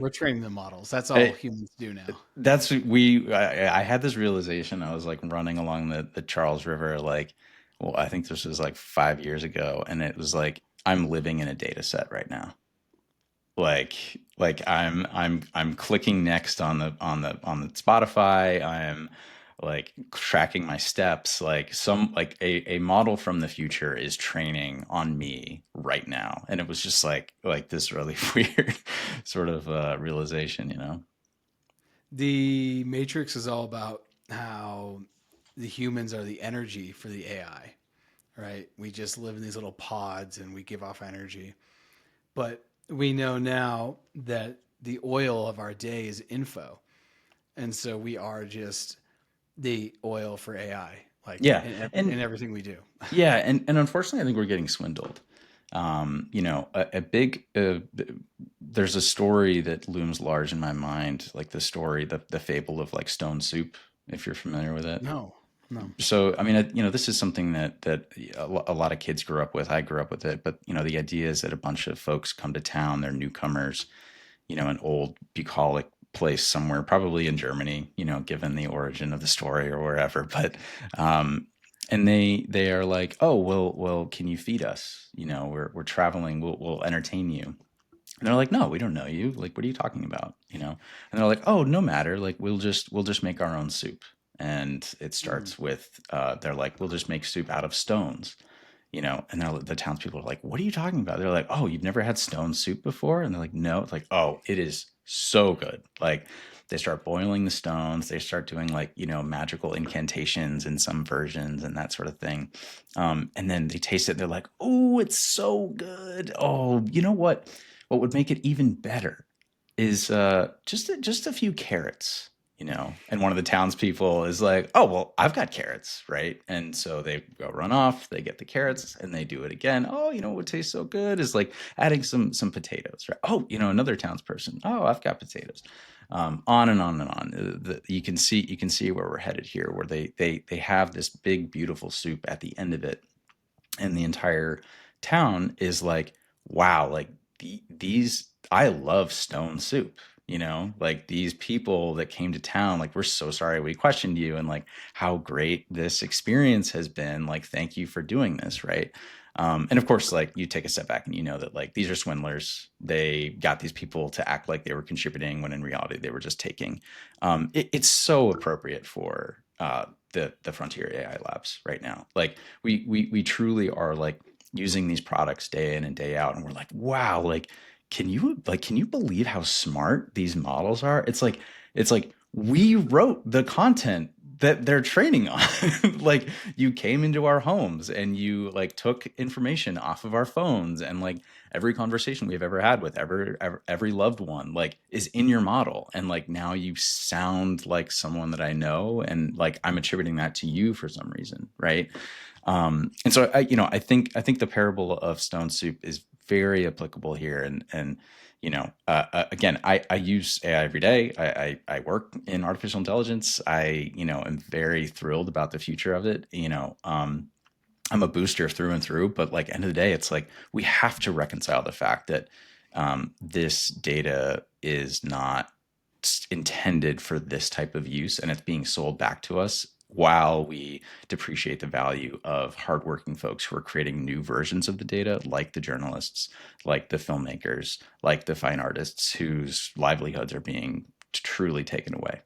We're training the models. That's all I, humans do now. I had this realization. I was like running along the Charles River, like, well, I think this was like 5 years ago, and it was like I'm living in a data set right now. I'm clicking next on the Spotify. I'm like tracking my steps. Like a model from the future is training on me right now, and it was just like this really weird sort of realization, you know. The Matrix is all about how the humans are the energy for the AI, right? We just live in these little pods and we give off energy. But we know now that the oil of our day is info. And so we are just the oil for AI, like Yeah, in and everything we do. yeah, and unfortunately, I think we're getting swindled. A big there's a story that looms large in my mind, like the story, the fable of like stone soup, if you're familiar with it. No, no. So, I mean, this is something that a lot of kids grew up with. I grew up with it, but the idea is that a bunch of folks come to town, they're newcomers, an old bucolic place somewhere, probably in Germany, given the origin of the story or wherever. But and they are like, oh, well, can you feed us? We're traveling, we'll entertain you. And they're like, no, we don't know you. Like, what are you talking about? And they're like, oh, no matter. Like, we'll just make our own soup. And it Mm. starts with, they're like, we'll just make soup out of stones. And the townspeople are like, what are you talking about? They're like, oh, you've never had stone soup before? And they're like, no. It's like, oh, it is so good. Like, they start boiling the stones. They start doing like, magical incantations in some versions and that sort of thing. And then they taste it. And they're like, oh, it's so good. Oh, you know what? What would make it even better is just a few carrots, And one of the townspeople is like, "Oh well, I've got carrots, right?" And so they go run off. They get the carrots, and they do it again. Oh, what would taste so good is like adding some potatoes, right? Oh, another townsperson. Oh, I've got potatoes. On and on and on. You can see where we're headed here, where they have this big beautiful soup at the end of it, and the entire town is like, wow, like these, I love stone soup. Like these people that came to town, like, we're so sorry we questioned you, and like how great this experience has been. Like, thank you for doing this, right? And of course, like, you take a step back and you know that like these are swindlers. They got these people to act like they were contributing when in reality they were just taking. It's so appropriate for the frontier AI labs right now. Like, we truly are like using these products day in and day out, and we're like, wow, like, can you believe how smart these models are? It's like we wrote the content that they're training on. Like, you came into our homes and you like took information off of our phones, and like every conversation we've ever had with every loved one like is in your model, and like now you sound like someone that I know, and like I'm attributing that to you for some reason, right? And so I think the parable of stone soup is very applicable here. And again, I use AI every day. I work in artificial intelligence. I am very thrilled about the future of it. I'm a booster through and through, but like, end of the day, it's like we have to reconcile the fact that this data is not intended for this type of use, and it's being sold back to us while we depreciate the value of hardworking folks who are creating new versions of the data, like the journalists, like the filmmakers, like the fine artists whose livelihoods are being truly taken away.